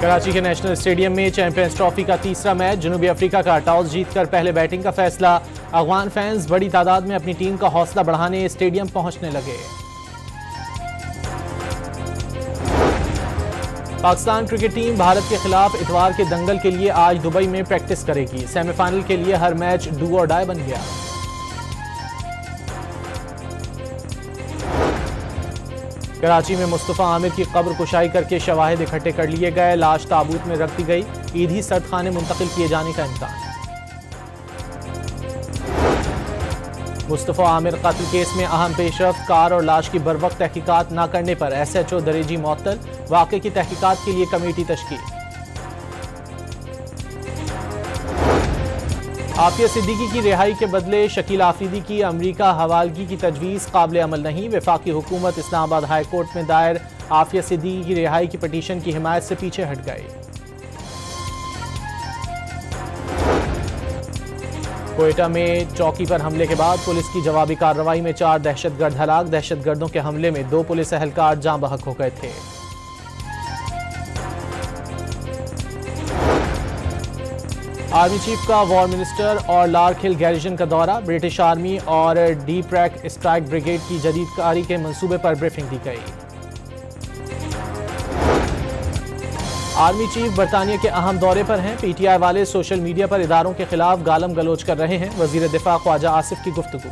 कराची के national stadium में champions trophy का तीसरा मैच, जनूबी अफ्रीका का टॉस जीतकर पहले बैटिंग का फैसला। अफगान फैंस बड़ी तादाद में अपनी टीम का हौसला बढ़ाने स्टेडियम पहुंचने लगे। पाकिस्तान क्रिकेट टीम भारत के खिलाफ इतवार के दंगल के लिए आज दुबई में प्रैक्टिस करेगी। सेमीफाइनल के लिए हर मैच डू और डाई बन गया। कराची में मुस्तफा आमिर की कब्र कुशाई करके शवाहिद इकट्ठे कर लिए गए। लाश ताबूत में रख दी गई। ईदी सर्दखाने मुंतकिल किए जाने का इम्कान। मुस्तफा आमिर कत्ल केस में अहम पेशरफ्त, कार और लाश की बरवक्त तहकीकात न करने पर SHO दरेजी मुअत्तल। वाक़े की तहकीकात के लिए कमेटी तश्कील। आफिया सिद्दीकी की रिहाई के बदले शकील आफरीदी की अमरीका हवालगी की तजवीज़ काबिल अमल नहीं। वफाकी हुकूमत इस्लामाबाद हाई कोर्ट में दायर आफिया सिद्दीकी की रिहाई की पटिशन की हिमायत से पीछे हट गए। कोयटा में चौकी पर हमले के बाद पुलिस की जवाबी कार्रवाई में 4 दहशतगर्द हलाक। दहशतगर्दों के हमले में 2 पुलिस एहलकार जाँ बहक हो गए थे। आर्मी चीफ का वॉर मिनिस्टर और लार्क हिल गैरिजन का दौरा। ब्रिटिश आर्मी और डीप रैक स्ट्राइक ब्रिगेड की जदीदकारी के मंसूबे पर ब्रीफिंग दी गई। आर्मी चीफ बरतानिया के अहम दौरे पर हैं। PTI वाले सोशल मीडिया पर इदारों के खिलाफ गालम गलोच कर रहे हैं। वजीर दिफा ख्वाजा आसिफ की गुफ्तगू।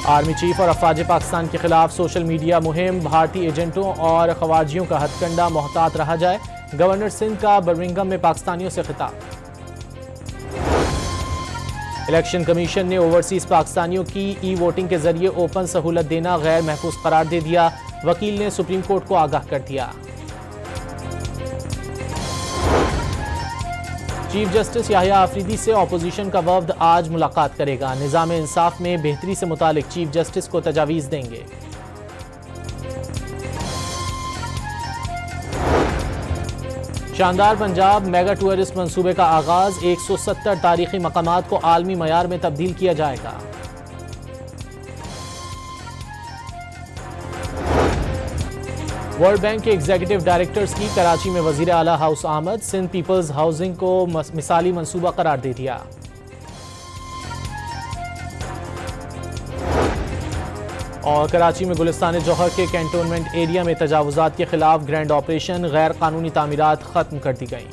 आर्मी चीफ और अफवाज पाकिस्तान के खिलाफ सोशल मीडिया मुहिम। भारतीय एजेंटों और खवाजियों का हथकंडा, मोहतात रहा जाए। गवर्नर सिंध का बर्मिंघम में पाकिस्तानियों से खिताब। इलेक्शन कमीशन ने ओवरसीज पाकिस्तानियों की ई-वोटिंग के जरिए ओपन सहूलत देना गैर महफूज करार दे दिया। वकील ने सुप्रीम कोर्ट को आगाह कर दिया। चीफ जस्टिस याहिया आफरीदी से ऑपोजिशन का वफ्द आज मुलाकात करेगा। निज़ाम इंसाफ में बेहतरी से मुतालिक चीफ जस्टिस को तजावीज़ देंगे। शानदार पंजाब मेगा टूरिस्ट मंसूबे का आगाज। 170 तारीखी मकामात को आलमी मयार में तब्दील किया जाएगा। वर्ल्ड बैंक के एग्जीक्यूटिव डायरेक्टर्स की कराची में वजीर आला हाउस आमद। सिंध पीपल्स हाउसिंग को मिसाली मंसूबा करार दे दिया। और कराची में गुलिस्तान जौहर के कैंटोनमेंट एरिया में तजावुजात के खिलाफ ग्रैंड ऑपरेशन। गैर कानूनी तामीरात खत्म कर दी गई।